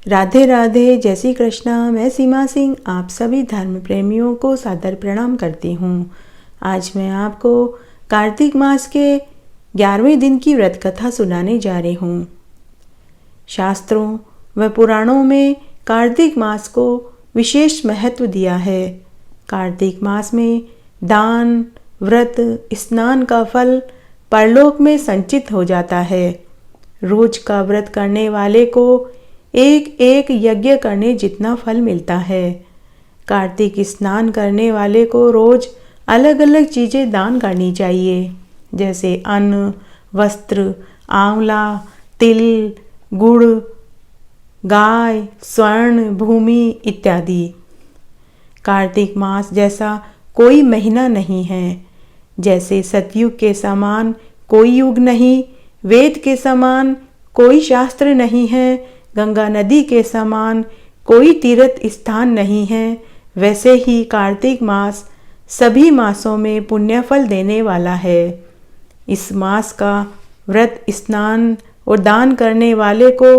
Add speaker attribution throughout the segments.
Speaker 1: राधे राधे, जय श्री कृष्णा। मैं सीमा सिंह आप सभी धर्म प्रेमियों को सादर प्रणाम करती हूँ। आज मैं आपको कार्तिक मास के 11वें दिन की व्रत कथा सुनाने जा रही हूँ। शास्त्रों व पुराणों में कार्तिक मास को विशेष महत्व दिया है। कार्तिक मास में दान, व्रत, स्नान का फल परलोक में संचित हो जाता है। रोज का व्रत करने वाले को एक एक यज्ञ करने जितना फल मिलता है। कार्तिक स्नान करने वाले को रोज अलग अलग चीज़ें दान करनी चाहिए, जैसे अन्न, वस्त्र, आंवला, तिल, गुड़, गाय, स्वर्ण, भूमि इत्यादि। कार्तिक मास जैसा कोई महीना नहीं है। जैसे सतयुग के समान कोई युग नहीं, वेद के समान कोई शास्त्र नहीं है, गंगा नदी के समान कोई तीर्थ स्थान नहीं है, वैसे ही कार्तिक मास सभी मासों में पुण्य फल देने वाला है। इस मास का व्रत, स्नान और दान करने वाले को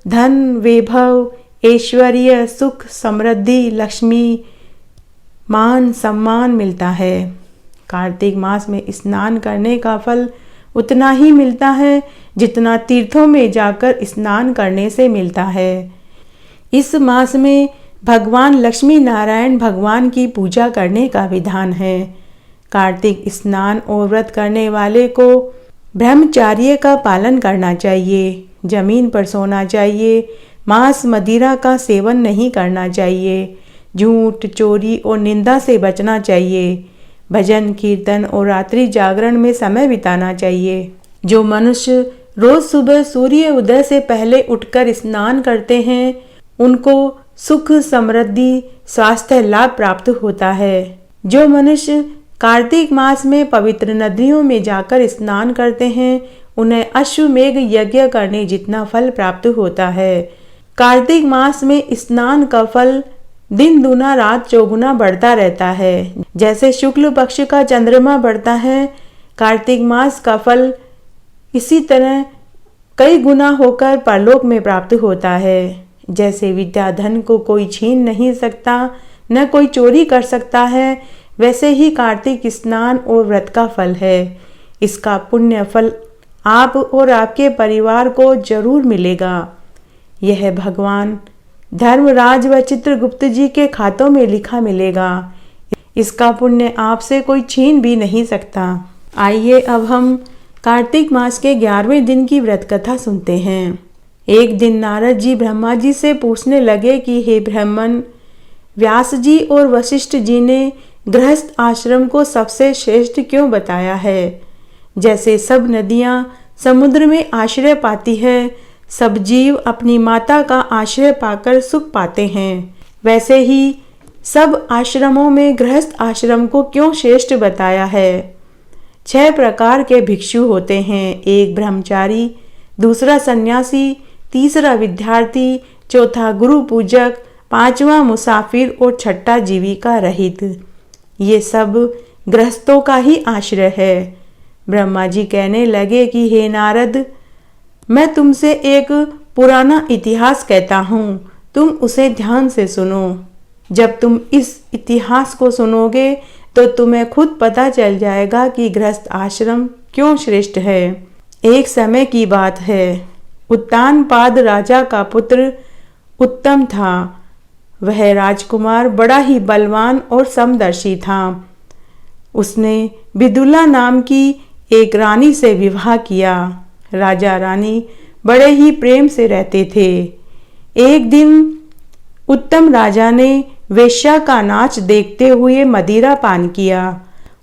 Speaker 1: धन, वैभव, ऐश्वर्य, सुख, समृद्धि, लक्ष्मी, मान, सम्मान मिलता है। कार्तिक मास में स्नान करने का फल उतना ही मिलता है जितना तीर्थों में जाकर स्नान करने से मिलता है। इस मास में भगवान लक्ष्मी नारायण भगवान की पूजा करने का विधान है। कार्तिक स्नान और व्रत करने वाले को ब्रह्मचर्य का पालन करना चाहिए, जमीन पर सोना चाहिए, मांस मदिरा का सेवन नहीं करना चाहिए, झूठ, चोरी और निंदा से बचना चाहिए, भजन, कीर्तन और रात्रि जागरण में समय बिताना चाहिए। जो मनुष्य रोज सुबह सूर्य उदय से पहले उठकर स्नान करते हैं, उनको सुख, समृद्धि, स्वास्थ्य लाभ प्राप्त होता है। जो मनुष्य कार्तिक मास में पवित्र नदियों में जाकर स्नान करते हैं, उन्हें अश्वमेघ यज्ञ करने जितना फल प्राप्त होता है। कार्तिक मास में स्नान का फल दिन दूना रात चौगुना बढ़ता रहता है। जैसे शुक्ल पक्ष का चंद्रमा बढ़ता है, कार्तिक मास का फल इसी तरह कई गुना होकर परलोक में प्राप्त होता है। जैसे विद्या धन को कोई छीन नहीं सकता, न कोई चोरी कर सकता है, वैसे ही कार्तिक स्नान और व्रत का फल है। इसका पुण्य फल आप और आपके परिवार को जरूर मिलेगा। यह भगवान धर्मराज व चित्रगुप्त जी के खातों में लिखा मिलेगा। इसका पुण्य आपसे कोई छीन भी नहीं सकता। आइए अब हम कार्तिक मास के 11वें दिन की व्रत कथा सुनते हैं। एक दिन नारद जी ब्रह्मा जी से पूछने लगे कि हे ब्राह्मण, व्यास जी और वशिष्ठ जी ने गृहस्थ आश्रम को सबसे श्रेष्ठ क्यों बताया है? जैसे सब नदियाँ समुद्र में आश्रय पाती है, सब जीव अपनी माता का आश्रय पाकर सुख पाते हैं, वैसे ही सब आश्रमों में गृहस्थ आश्रम को क्यों श्रेष्ठ बताया है? 6 प्रकार के भिक्षु होते हैं। एक ब्रह्मचारी, दूसरा सन्यासी, तीसरा विद्यार्थी, चौथा गुरु पूजक, 5वां मुसाफिर और 6ठा जीविका रहित। ये सब गृहस्थों का ही आश्रय है। ब्रह्मा जी कहने लगे कि हे नारद, मैं तुमसे एक पुराना इतिहास कहता हूँ, तुम उसे ध्यान से सुनो। जब तुम इस इतिहास को सुनोगे तो तुम्हें खुद पता चल जाएगा कि गृहस्थ आश्रम क्यों श्रेष्ठ है। एक समय की बात है, उत्तानपाद राजा का पुत्र उत्तम था। वह राजकुमार बड़ा ही बलवान और समदर्शी था। उसने विदुला नाम की एक रानी से विवाह किया। राजा रानी बड़े ही प्रेम से रहते थे। एक दिन उत्तम राजा ने वेश्या का नाच देखते हुए मदिरा पान किया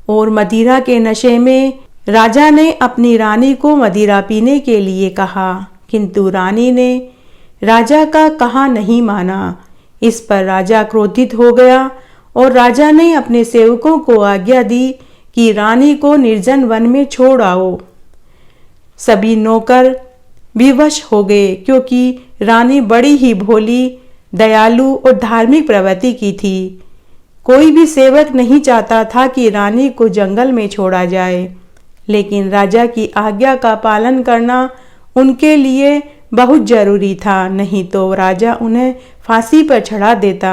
Speaker 1: और मदिरा के नशे में राजा ने अपनी रानी को मदिरा पीने के लिए कहा, किंतु रानी ने राजा का कहा नहीं माना। इस पर राजा क्रोधित हो गया और राजा ने अपने सेवकों को आज्ञा दी कि रानी को निर्जन वन में छोड़ आओ। सभी नौकर विवश हो गए, क्योंकि रानी बड़ी ही भोली, दयालु और धार्मिक प्रवृत्ति की थी। कोई भी सेवक नहीं चाहता था कि रानी को जंगल में छोड़ा जाए, लेकिन राजा की आज्ञा का पालन करना उनके लिए बहुत जरूरी था, नहीं तो राजा उन्हें फांसी पर चढ़ा देता।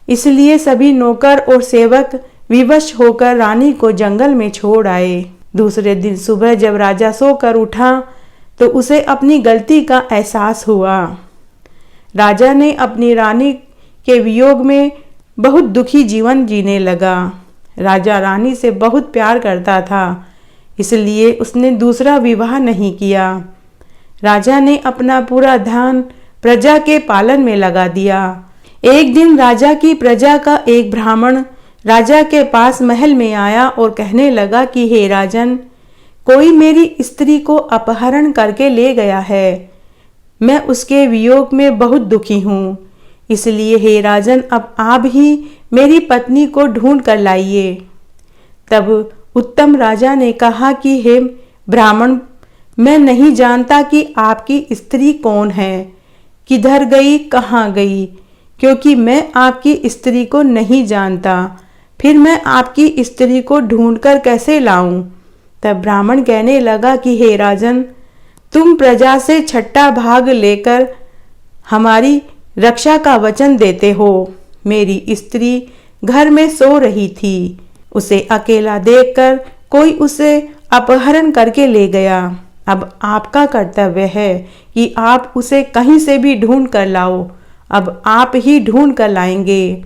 Speaker 1: इसलिए सभी नौकर और सेवक विवश होकर रानी को जंगल में छोड़ आए। दूसरे दिन सुबह जब राजा सोकर उठा तो उसे अपनी गलती का एहसास हुआ। राजा ने अपनी रानी के वियोग में बहुत दुखी जीवन जीने लगा। राजा रानी से बहुत प्यार करता था, इसलिए उसने दूसरा विवाह नहीं किया। राजा ने अपना पूरा ध्यान प्रजा के पालन में लगा दिया। एक दिन राजा की प्रजा का एक ब्राह्मण राजा के पास महल में आया और कहने लगा कि हे राजन, कोई मेरी स्त्री को अपहरण करके ले गया है। मैं उसके वियोग में बहुत दुखी हूँ, इसलिए हे राजन, अब आप ही मेरी पत्नी को ढूंढ कर लाइए। तब उत्तम राजा ने कहा कि हे ब्राह्मण, मैं नहीं जानता कि आपकी स्त्री कौन है, किधर गई, कहाँ गई, क्योंकि मैं आपकी स्त्री को नहीं जानता। फिर मैं आपकी स्त्री को ढूंढकर कैसे लाऊं? तब ब्राह्मण कहने लगा कि हे राजन, तुम प्रजा से छठा भाग लेकर हमारी रक्षा का वचन देते हो। मेरी स्त्री घर में सो रही थी, उसे अकेला देखकर कोई उसे अपहरण करके ले गया। अब आपका कर्तव्य है कि आप उसे कहीं से भी ढूंढ कर लाओ। अब आप ही ढूंढ कर लाएंगे।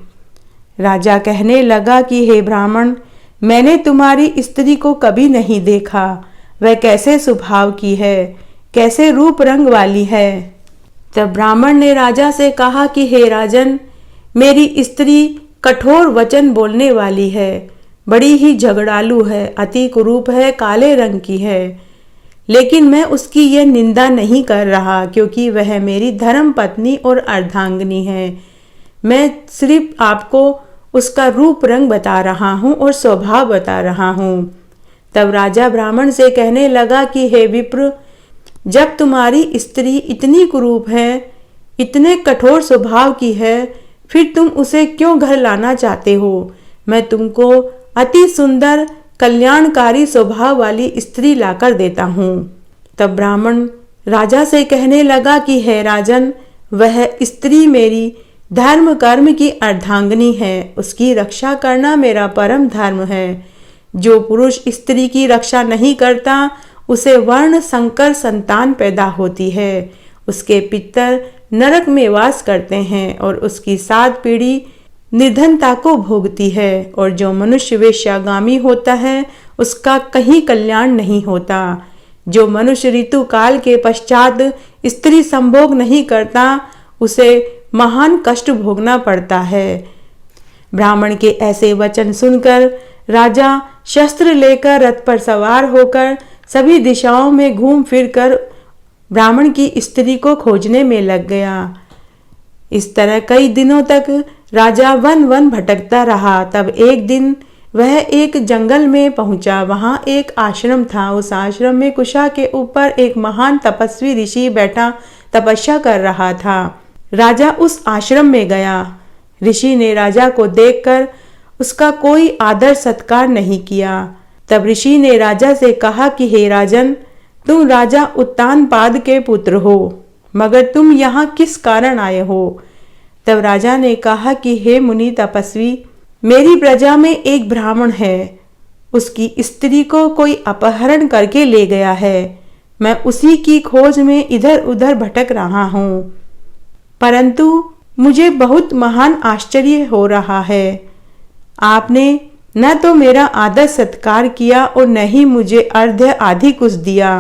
Speaker 1: राजा कहने लगा कि हे ब्राह्मण, मैंने तुम्हारी स्त्री को कभी नहीं देखा। वह कैसे स्वभाव की है, कैसे रूप रंग वाली है। तब ब्राह्मण ने राजा से कहा कि हे राजन, मेरी स्त्री कठोर वचन बोलने वाली है, बड़ी ही झगड़ालू है, अति कुरूप है, काले रंग की है। लेकिन मैं उसकी यह निंदा नहीं कर रहा, क्योंकि वह मेरी धर्म पत्नी और अर्धांगिनी है। मैं सिर्फ आपको उसका रूप रंग बता रहा हूँ और स्वभाव बता रहा हूँ। तब राजा ब्राह्मण से कहने लगा कि हे विप्र, जब तुम्हारी स्त्री इतनी कुरूप है, इतने कठोर स्वभाव की है, फिर तुम उसे क्यों घर लाना चाहते हो? मैं तुमको अति सुंदर कल्याणकारी स्वभाव वाली स्त्री लाकर देता हूँ। तब ब्राह्मण राजा से कहने लगा कि हे राजन, वह स्त्री मेरी धर्म कर्म की अर्धांगिनी है, उसकी रक्षा करना मेरा परम धर्म है। जो पुरुष स्त्री की रक्षा नहीं करता, उसे वर्ण संकर संतान पैदा होती है, उसके पितर नरक में वास करते हैं और उसकी 7 पीढ़ी निर्धनता को भोगती है। और जो मनुष्य वेश्यागामी होता है, उसका कहीं कल्याण नहीं होता। जो मनुष्य ऋतु काल के पश्चात स्त्री संभोग नहीं करता, उसे महान कष्ट भोगना पड़ता है। ब्राह्मण के ऐसे वचन सुनकर राजा शस्त्र लेकर रथ पर सवार होकर सभी दिशाओं में घूम फिरकर ब्राह्मण की स्त्री को खोजने में लग गया। इस तरह कई दिनों तक राजा वन वन भटकता रहा। तब एक दिन वह एक जंगल में पहुंचा। वहां एक आश्रम था। उस आश्रम में कुशा के ऊपर एक महान तपस्वी ऋषि बैठा तपस्या कर रहा था। राजा उस आश्रम में गया। ऋषि ने राजा को देखकर उसका कोई आदर सत्कार नहीं किया। तब ऋषि ने राजा से कहा कि हे राजन, तुम राजा उत्तानपाद के पुत्र हो, मगर तुम यहाँ किस कारण आए हो? तब राजा ने कहा कि हे मुनि तपस्वी, मेरी प्रजा में एक ब्राह्मण है, उसकी स्त्री को कोई अपहरण करके ले गया है। मैं उसी की खोज में इधर उधर भटक रहा हूँ, परंतु मुझे बहुत महान आश्चर्य हो रहा है। आपने न तो मेरा आदर सत्कार किया और न ही मुझे अर्घ्य आदि कुछ दिया।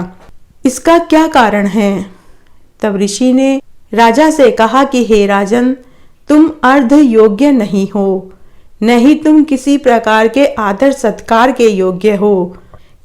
Speaker 1: इसका क्या कारण है? तब ऋषि ने राजा से कहा कि हे राजन, तुम अर्ध योग्य नहीं हो, न ही तुम किसी प्रकार के आदर सत्कार के योग्य हो,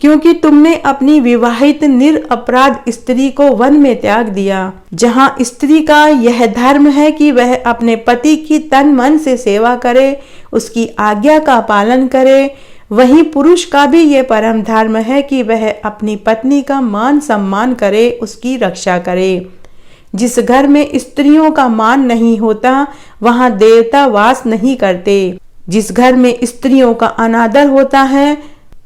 Speaker 1: क्योंकि तुमने अपनी विवाहित निरपराध स्त्री को वन में त्याग दिया। जहाँ स्त्री का यह धर्म है कि वह अपने पति की तन मन से सेवा करे, उसकी आज्ञा का पालन करे, वहीं पुरुष का भी यह परम धर्म है कि वह अपनी पत्नी का मान सम्मान करे, उसकी रक्षा करे। जिस घर में स्त्रियों का मान नहीं होता, वहां देवता वास नहीं करते। जिस घर में स्त्रियों का अनादर होता है,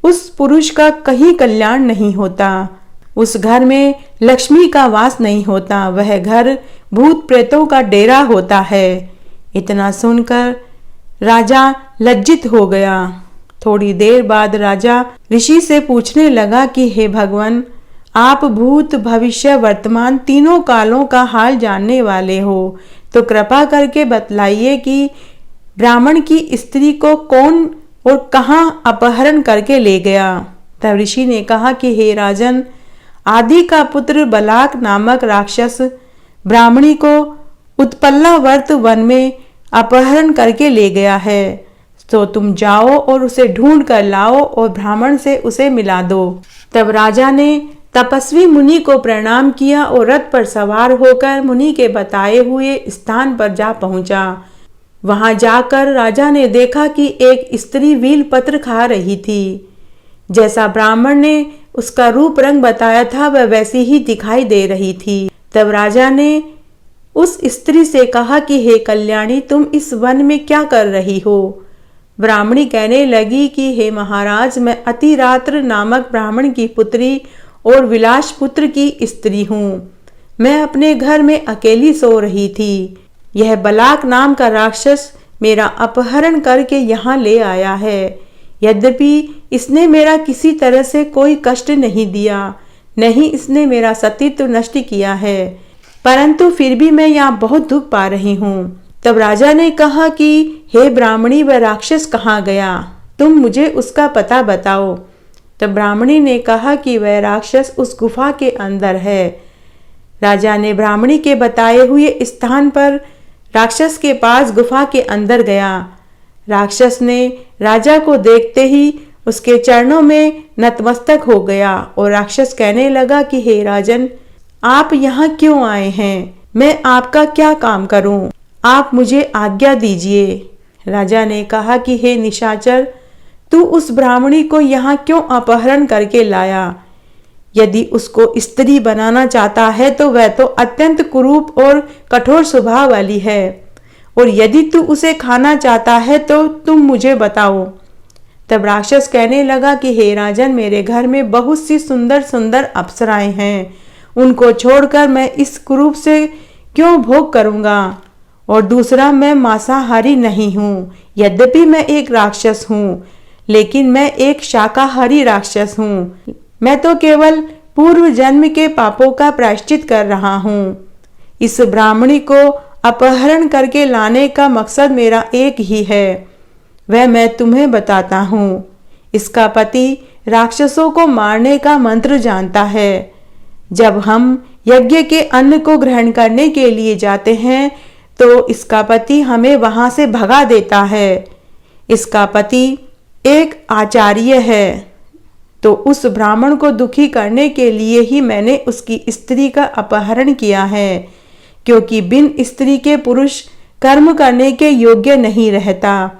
Speaker 1: उस पुरुष का कहीं कल्याण नहीं होता। उस घर में लक्ष्मी का वास नहीं होता, वह घर भूत प्रेतों का डेरा होता है। इतना सुनकर राजा लज्जित हो गया। थोड़ी देर बाद राजा ऋषि से पूछने लगा कि हे भगवान, आप भूत भविष्य वर्तमान तीनों कालों का हाल जानने वाले हो, तो कृपा करके बतलाइए कि ब्राह्मण की स्त्री को कौन और कहाँ अपहरण करके ले गया। तब ऋषि ने कहा कि हे राजन, आदि का पुत्र बलाक नामक राक्षस ब्राह्मणी को उत्पल्लावर्त वन में अपहरण करके ले गया है। तो तुम जाओ और उसे ढूंढ कर लाओ और ब्राह्मण से उसे मिला दो। तब राजा ने तपस्वी मुनि को प्रणाम किया और रथ पर सवार होकर मुनि के बताए हुए स्थान पर जा पहुंचा। वहां जाकर राजा ने देखा कि एक स्त्री वील पत्र खा रही थी। जैसा ब्राह्मण ने उसका रूप रंग बताया था वह वैसी ही दिखाई दे रही थी। तब राजा ने उस स्त्री से कहा कि हे कल्याणी, तुम इस वन में क्या कर रही हो। ब्राह्मणी कहने लगी कि हे महाराज, मैं अतिरात्र नामक ब्राह्मण की पुत्री और विलास पुत्र की स्त्री हूँ। मैं अपने घर में अकेली सो रही थी। यह बलाक नाम का राक्षस मेरा अपहरण करके यहाँ ले आया है। यद्यपि इसने मेरा किसी तरह से कोई कष्ट नहीं दिया, नहीं इसने मेरा सतीत्व नष्ट किया है, परंतु फिर भी मैं यहाँ बहुत दुख पा रही हूँ। तब राजा ने कहा कि हे ब्राह्मणी, वह राक्षस कहाँ गया, तुम मुझे उसका पता बताओ। तब ब्राह्मणी ने कहा कि वह राक्षस उस गुफा के अंदर है। राजा ने ब्राह्मणी के बताए हुए स्थान पर राक्षस के पास गुफा के अंदर गया। राक्षस ने राजा को देखते ही उसके चरणों में नतमस्तक हो गया और राक्षस कहने लगा कि हे राजन, आप यहाँ क्यों आए हैं, मैं आपका क्या काम करूं, आप मुझे आज्ञा दीजिए। राजा ने कहा कि हे निशाचर, तू उस ब्राह्मणी को यहाँ क्यों अपहरण करके लाया। यदि उसको स्त्री बनाना चाहता है तो वह तो अत्यंत कुरूप और कठोर स्वभाव वाली है, और यदि तू उसे खाना चाहता है तो तुम मुझे बताओ। तब राक्षस कहने लगा कि हे राजन, मेरे घर में बहुत सी सुंदर सुंदर अप्सराएं हैं, उनको छोड़कर मैं इस कुरूप से क्यों भोग करूंगा। और दूसरा, मैं मांसाहारी नहीं हूँ। यद्यपि मैं एक राक्षस हूँ, लेकिन मैं एक शाकाहारी राक्षस हूँ। मैं तो केवल पूर्व जन्म के पापों का प्रायश्चित कर रहा हूँ। इस ब्राह्मणी को अपहरण करके लाने का मकसद मेरा एक ही है, वह मैं तुम्हें बताता हूँ। इसका पति राक्षसों को मारने का मंत्र जानता है। जब हम यज्ञ के अन्न को ग्रहण करने के लिए जाते हैं तो इसका पति हमें वहां से भगा देता है। इसका पति एक आचार्य है, तो उस ब्राह्मण को दुखी करने के लिए ही मैंने उसकी स्त्री का अपहरण किया है, क्योंकि बिन स्त्री के पुरुष कर्म करने के योग्य नहीं रहता।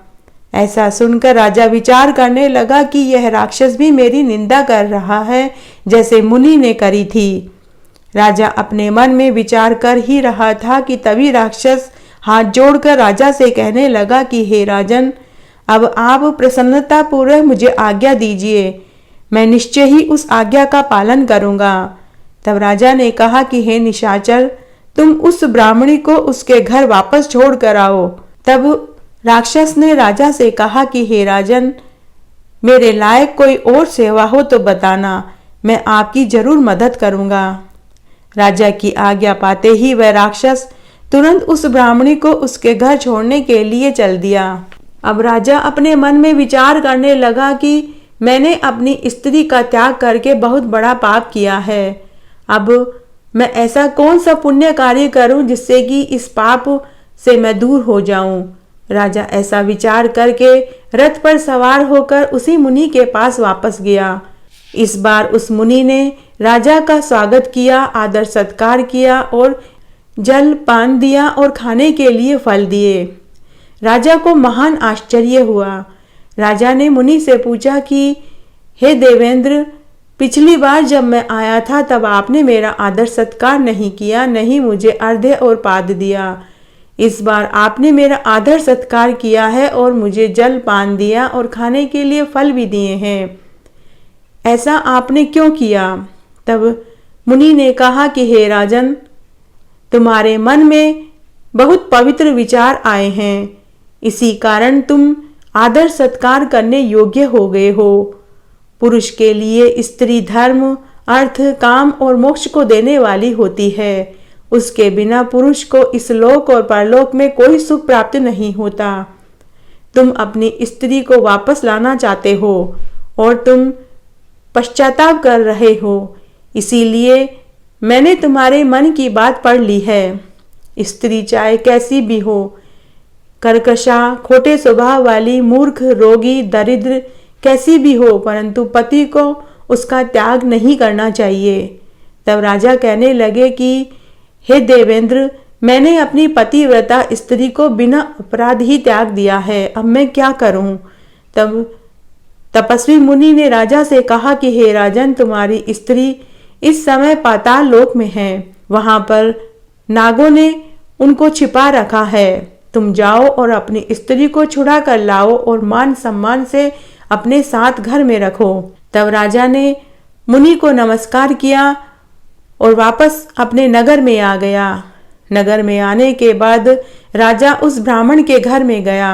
Speaker 1: ऐसा सुनकर राजा विचार करने लगा कि यह राक्षस भी मेरी निंदा कर रहा है, जैसे मुनि ने करी थी। राजा अपने मन में विचार कर ही रहा था कि तभी राक्षस हाथ जोड़कर राजा से कहने लगा कि हे राजन, अब आप प्रसन्नता पूर्वक मुझे आज्ञा दीजिए, मैं निश्चय ही उस आज्ञा का पालन करूंगा। तब राजा ने कहा कि हे निशाचर, तुम उस ब्राह्मणी को उसके घर वापस छोड़ कर आओ। तब राक्षस ने राजा से कहा कि हे राजन, मेरे लायक कोई और सेवा हो तो बताना, मैं आपकी जरूर मदद करूंगा। राजा की आज्ञा पाते ही वह राक्षस तुरंत उस ब्राह्मणी को उसके घर छोड़ने के लिए चल दिया। अब राजा अपने मन में विचार करने लगा कि मैंने अपनी स्त्री का त्याग करके बहुत बड़ा पाप किया है। अब मैं ऐसा कौन सा पुण्य कार्य करूं जिससे कि इस पाप से मैं दूर हो जाऊं। राजा ऐसा विचार करके रथ पर सवार होकर उसी मुनि के पास वापस गया। इस बार उस मुनि ने राजा का स्वागत किया, आदर सत्कार किया और जल पान दिया और खाने के लिए फल दिए। राजा को महान आश्चर्य हुआ। राजा ने मुनि से पूछा कि हे देवेंद्र, पिछली बार जब मैं आया था तब आपने मेरा आदर सत्कार नहीं किया, नहीं मुझे अर्घ्य और पाद दिया। इस बार आपने मेरा आदर सत्कार किया है और मुझे जल पान दिया और खाने के लिए फल भी दिए हैं। ऐसा आपने क्यों किया? तब मुनि ने कहा कि हे राजन, तुम्हारे मन में बहुत पवित्र विचार आए हैं, इसी कारण तुम आदर सत्कार करने योग्य हो गए हो। पुरुष के लिए स्त्री धर्म, अर्थ, काम और मोक्ष को देने वाली होती है। उसके बिना पुरुष को इस लोक और परलोक में कोई सुख प्राप्त नहीं होता। तुम अपनी स्त्री को वापस लाना चाहते हो और तुम पश्चाताप कर रहे हो, इसीलिए मैंने तुम्हारे मन की बात पढ़ ली है। स्त्री चाहे कैसी भी हो, कर्कशा, खोटे स्वभाव वाली, मूर्ख, रोगी, दरिद्र, कैसी भी हो, परंतु पति को उसका त्याग नहीं करना चाहिए। तब राजा कहने लगे कि हे देवेंद्र, मैंने अपनी पतिव्रता स्त्री को बिना अपराध ही त्याग दिया है, अब मैं क्या करूं? तब तपस्वी मुनि ने राजा से कहा कि हे राजन, तुम्हारी स्त्री इस समय पाताल लोक में है, वहां पर नागों ने उनको छिपा रखा है। तुम जाओ और अपनी स्त्री को छुड़ा कर लाओ और मान सम्मान से अपने साथ घर में रखो। तब राजा ने मुनि को नमस्कार किया और वापस अपने नगर में आ गया। नगर में आने के बाद राजा उस ब्राह्मण के घर में गया।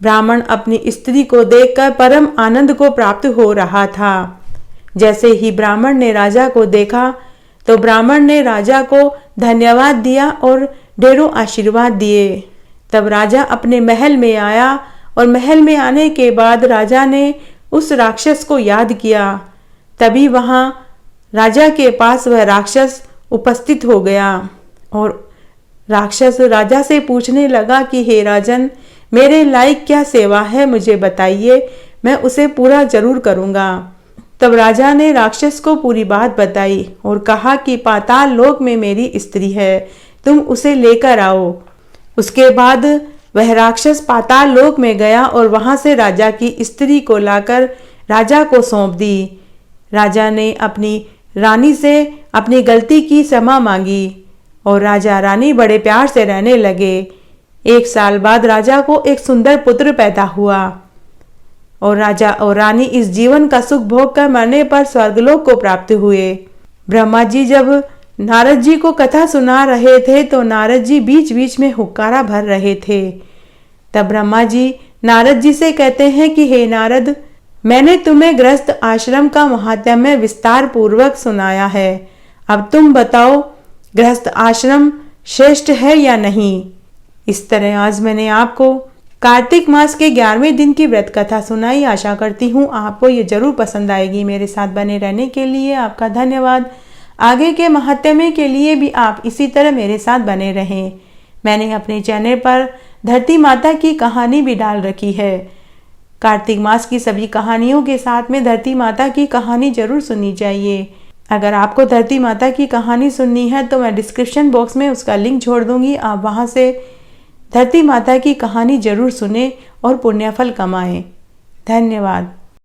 Speaker 1: ब्राह्मण अपनी स्त्री को देखकर परम आनंद को प्राप्त हो रहा था। जैसे ही ब्राह्मण ने राजा को देखा तो ब्राह्मण ने राजा को धन्यवाद दिया और ढेरों आशीर्वाद दिए। तब राजा अपने महल में आया और महल में आने के बाद राजा ने उस राक्षस को याद किया। तभी वहां राजा के पास वह राक्षस उपस्थित हो गया और राक्षस राजा से पूछने लगा कि हे राजन, मेरे लायक क्या सेवा है, मुझे बताइए, मैं उसे पूरा जरूर करूंगा। तब राजा ने राक्षस को पूरी बात बताई और कहा कि पाताल लोक में मेरी स्त्री है, तुम उसे लेकर आओ। उसके बाद वह राक्षस पाताल लोक में गया और वहां से राजा की स्त्री को लाकर राजा को सौंप दी। राजा ने अपनी रानी से अपनी गलती की क्षमा मांगी और राजा रानी बड़े प्यार से रहने लगे। 1 साल बाद राजा को एक सुंदर पुत्र पैदा हुआ और राजा और रानी इस जीवन का सुख भोग कर मरने पर स्वर्गलोक को प्राप्त हुए। ब्रह्मा जी जब नारद जी को कथा सुना रहे थे तो नारद जी बीच बीच में हुक्कारा भर रहे थे। तब ब्रह्मा जी नारद जी से कहते हैं कि हे नारद, मैंने तुम्हें गृहस्थ आश्रम का महात्म्य विस्तार पूर्वक सुनाया है, अब तुम बताओ गृहस्थ आश्रम श्रेष्ठ है या नहीं। इस तरह आज मैंने आपको कार्तिक मास के 11वें दिन की व्रत कथा सुनाई। आशा करती हूँ आपको ये जरूर पसंद आएगी। मेरे साथ बने रहने के लिए आपका धन्यवाद। आगे के महात्म्य के लिए भी आप इसी तरह मेरे साथ बने रहें। मैंने अपने चैनल पर धरती माता की कहानी भी डाल रखी है। कार्तिक मास की सभी कहानियों के साथ में धरती माता की कहानी जरूर सुननी चाहिए। अगर आपको धरती माता की कहानी सुननी है तो मैं डिस्क्रिप्शन बॉक्स में उसका लिंक छोड़ दूंगी, आप वहां से धरती माता की कहानी जरूर सुने और पुण्यफल कमाएं। धन्यवाद।